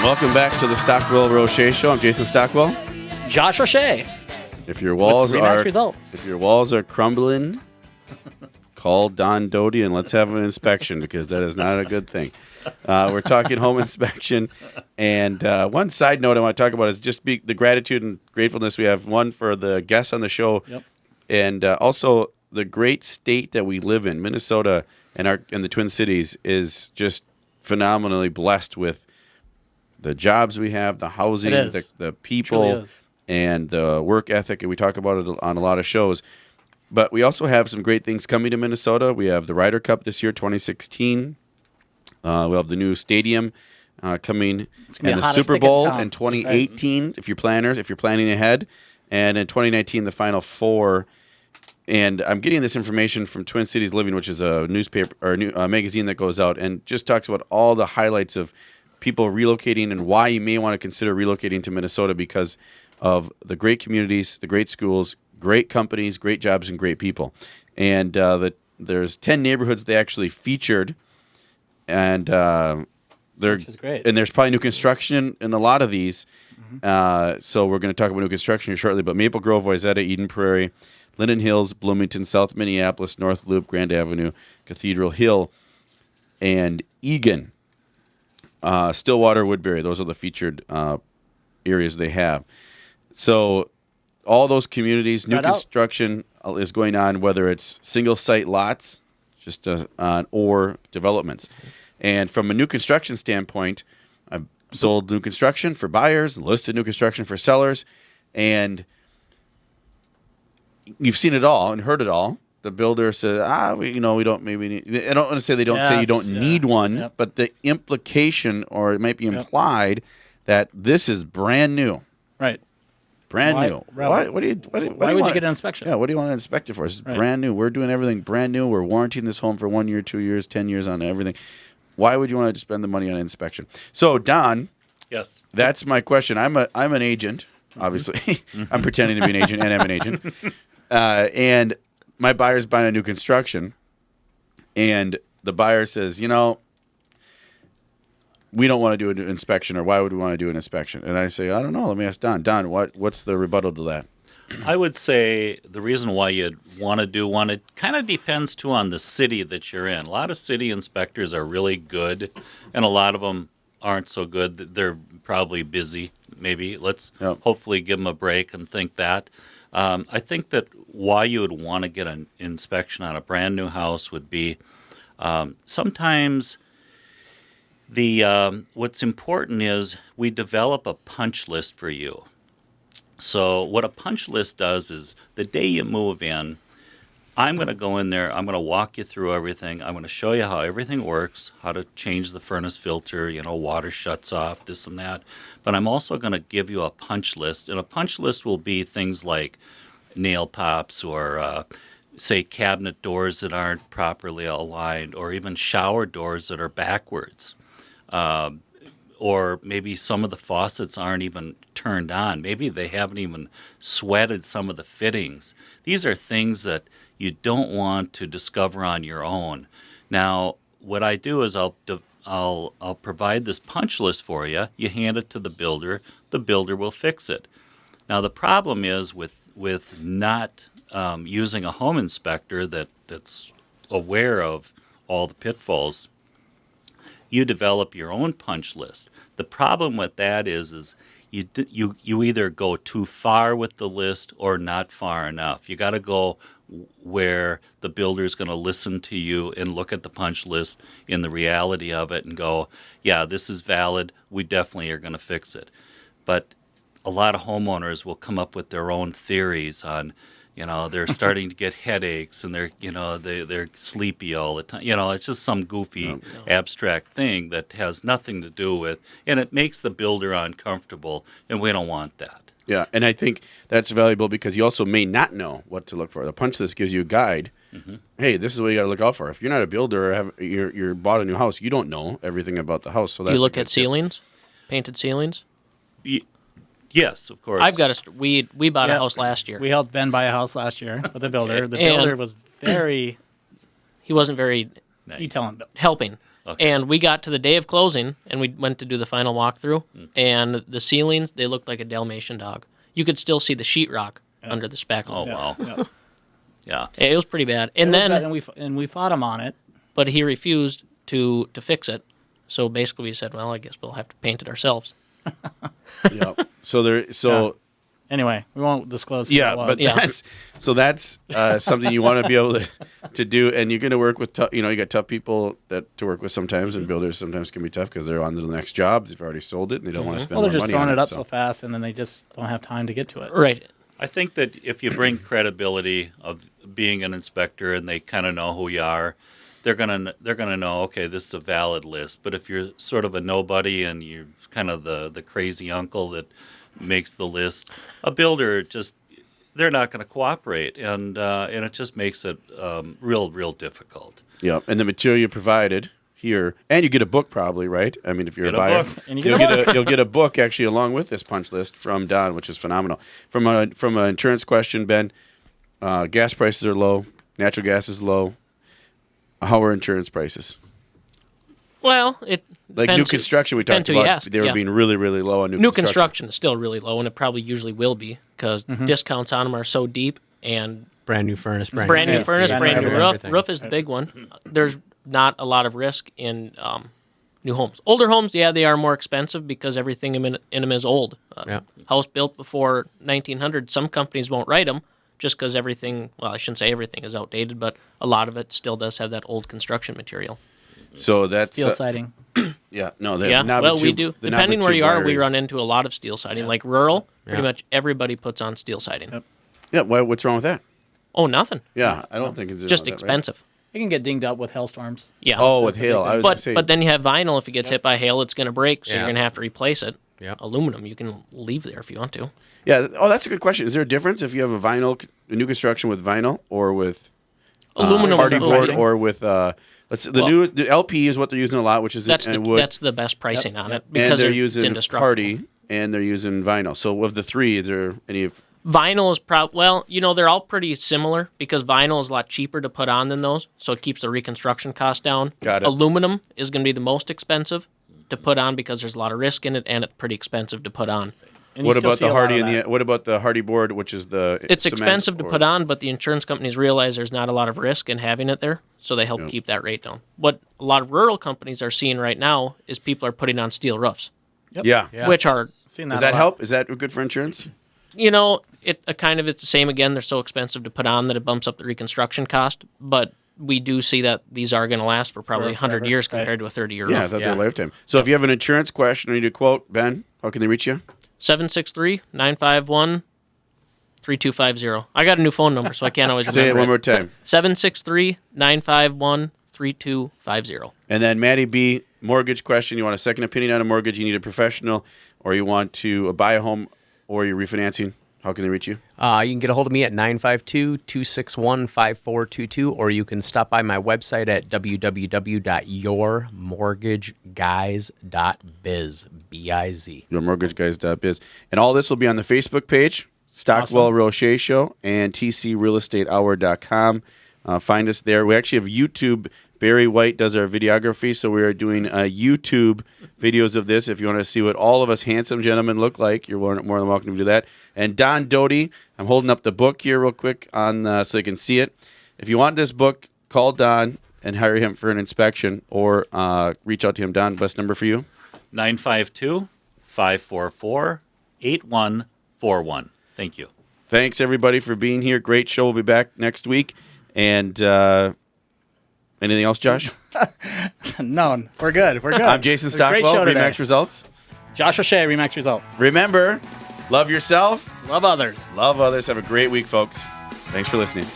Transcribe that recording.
Welcome back to the Stockwell Roche Show. I'm Jason Stockwell. Josh Roche. If your walls results. If your walls are crumbling, call Don Doty and let's have an inspection because that is not a good thing. We're talking home inspection, and one side note I want to talk about is just the gratitude and gratefulness we have. One for the guests on the show, and also the great state that we live in, Minnesota, and the Twin Cities is just phenomenally blessed with the jobs we have, the housing, the people, and the work ethic, and we talk about it on a lot of shows. But we also have some great things coming to Minnesota. We have the Ryder Cup this year, 2016. We'll have the new stadium coming, and the Super Bowl in 2018. Right. If you're planning ahead, and in 2019 the Final Four. And I'm getting this information from Twin Cities Living, which is a newspaper or a magazine that goes out and just talks about all the highlights of people relocating and why you may want to consider relocating to Minnesota because of the great communities, the great schools, great companies, great jobs, and great people. And there's 10 neighborhoods they actually featured, and which is great. And there's probably new construction in a lot of these. So we're going to talk about new construction here shortly. But Maple Grove, Wayzata, Eden Prairie, Linden Hills, Bloomington, South Minneapolis, North Loop, Grand Avenue, Cathedral Hill, and Egan. Stillwater, Woodbury, those are the featured areas they have. So all those communities, new construction is going on, whether it's single-site lots just or developments. And from a new construction standpoint, I've sold new construction for buyers, listed new construction for sellers, and you've seen it all and heard it all. The builder said, we don't maybe need, I don't want to say they don't say you don't need one, but the implication, or it might be implied, that this is brand new. Right. Brand new. Why would you get an inspection? Yeah, what do you want to inspect it for? This is brand new. We're doing everything brand new. We're warranting this home for 1 year, 2 years, 10 years on everything. Why would you want to spend the money on inspection? So, Don, yes, that's my question. I'm an agent, obviously. I'm pretending to be an agent, and I'm an agent. And my buyer's buying a new construction, and the buyer says, we don't want to do an inspection, or why would we want to do an inspection? And I say, I don't know. Let me ask Don. Don, what's the rebuttal to that? I would say the reason why you'd want to do one, it kind of depends, too, on the city that you're in. A lot of city inspectors are really good, and a lot of them aren't so good. They're probably busy, maybe. Let's hopefully give them a break and think that. I think that why you would want to get an inspection on a brand new house would be sometimes what's important is we develop a punch list for you. So what a punch list does is the day you move in, I'm going to go in there, I'm going to walk you through everything, I'm going to show you how everything works, how to change the furnace filter, water shuts off, this and that. But I'm also going to give you a punch list, and a punch list will be things like nail pops or, say, cabinet doors that aren't properly aligned, or even shower doors that are backwards. Or maybe some of the faucets aren't even turned on. Maybe they haven't even sweated some of the fittings. These are things that you don't want to discover on your own. Now, what I do is I'll provide this punch list for you. You hand it to the builder. The builder will fix it. Now, the problem is with not using a home inspector that's aware of all the pitfalls. You develop your own punch list. The problem with that is you either go too far with the list or not far enough. You got to go where the builder is going to listen to you and look at the punch list in the reality of it and go, yeah, this is valid. We definitely are going to fix it. But a lot of homeowners will come up with their own theories on, they're starting to get headaches and they're sleepy all the time. It's just some goofy abstract thing that has nothing to do with, and it makes the builder uncomfortable, and we don't want that. Yeah, and I think that's valuable because you also may not know what to look for. The punch list gives you a guide. Mm-hmm. Hey, this is what you got to look out for. If you're not a builder or you're bought a new house, you don't know everything about the house. So that's you look at ceilings, painted ceilings. Yes, of course. I've got we bought a house last year. We helped Ben buy a house last year with a builder. The builder was very... He wasn't very... Nice. You tell him. Helping. Okay. And we got to the day of closing, and we went to do the final walkthrough, and the ceilings, they looked like a Dalmatian dog. You could still see the sheetrock under the spackle. Oh, wow. Yeah. Yeah. It was pretty bad. And It was then, bad, and we fought him on it. but he refused to fix it. So basically we said, well, I guess we'll have to paint it ourselves. Yeah. So Anyway, we won't disclose who yeah, it was. but Yeah. that's something you want to be able to do, and you're going to work with you got tough people to work with sometimes, and builders sometimes can be tough because they're on to the next job. They've already sold it, and they don't want to spend Well, they're more just money throwing on it up so. so fast, and then they just don't have time to get to it. Right. I think that if you bring credibility of being an inspector and they kind of know who you are, they're gonna know, okay, this is a valid list. But if you're sort of a nobody and you're kind of the crazy uncle that makes the list, a builder they're not going to cooperate, and it just makes it real difficult. Yeah, and the material you provided here, and you get a book probably, right? I mean, if you're Get a a buyer, book. And you get you'll get a book actually along with this punch list from Don, which is phenomenal. From an insurance question, Ben, gas prices are low, natural gas is low. How are insurance prices? Well, it Like new depends- construction, we talked depends who you about, ask, they were yeah. being really, really low on New construction is still really low, and it probably usually will be because Mm-hmm. discounts on them are so deep. And Brand new furnace, brand brand new Yes, furnace, yeah, brand new everything. roof. Everything. Roof is the big one. There's not a lot of risk in new homes. Older homes, yeah, they are more expensive because everything in them is old. Yeah. House built before 1900, some companies won't write them just because everything, well, I shouldn't say everything is outdated, but a lot of it still does have that old construction material. So that's Steel siding. yeah, no, they're Yeah, not well, with we tube- do. they're not Depending with where tube you are, we wiring. run into a lot of steel siding. Like rural, pretty Yeah. much everybody puts on steel siding. Yep. Yeah, what's wrong with that? Oh, nothing. Yeah, I don't think it's Just wrong with that, right? expensive. It can get dinged up with hailstorms. Yeah. Oh, with hail, I was gonna But say. but then you have vinyl. If it gets hit by hail, it's going to break, so Yeah. you're going to have to replace it. Yeah. Aluminum, you can leave there if you want to. yeah. Oh, that's a good question. Is there a difference if you have a new construction with vinyl or with Aluminum hardy is board pricing. or with the LP is what they're using a lot, which is That's wood. that's the best pricing on it and because they're it's using indestructible. hardy and they're using vinyl. So of the three, is there any of Vinyl is they're all pretty similar because vinyl is a lot cheaper to put on than those, so it keeps the reconstruction cost down. Got it. Aluminum is going to be the most expensive to put on because there's a lot of risk in it, and it's pretty expensive to put on. And you what still about see the a lot hardy of and that. what about the hardy board, which is the It's cement expensive to or- put on, but the insurance companies realize there's not a lot of risk in having it there, so they help keep that rate down. What a lot of rural companies are seeing right now is people are putting on steel roofs, Yeah. Yeah. which are, Seen Does a that lot. help? Is that good for insurance? it's the same again. They're so expensive to put on that it bumps up the reconstruction cost, but we do see that these are going to last for probably 100 Forever, years right. compared to a 30-year Yeah, I roof. thought they're a lifetime. So if you have an insurance question or need a quote, Ben, how can they reach you? 763-951-3250. I got a new phone number, so I can't always Say it remember one more time. 763-951-3250. And then Maddie B, mortgage question. You want a second opinion on a mortgage, you need a professional, or you want to buy a home, or you're refinancing. How can they reach you? You can get a hold of me at 952-261-5422, or you can stop by my website at www.yourmortgageguys.biz, B-I-Z. Yourmortgageguys.biz. And all this will be on the Facebook page, Stockwell Roche Show, and tcrealestatehour.com. Find us there. We actually have YouTube. Barry White does our videography, so we are doing YouTube videos of this. If you want to see what all of us handsome gentlemen look like, you're more than welcome to do that. And Don Doty, I'm holding up the book here real quick on so you can see it. If you want this book, call Don and hire him for an inspection, or reach out to him. Don, best number for you? 952-544-8141. Thank you. Thanks, everybody, for being here. Great show. We'll be back next week. And anything else, Josh? No, we're good. We're good. I'm Jason It was a great Stockwell, show today. Remax Results. Josh O'Shea, Remax Results. Remember, love yourself, Love others. love others. Have a great week, folks. Thanks for listening.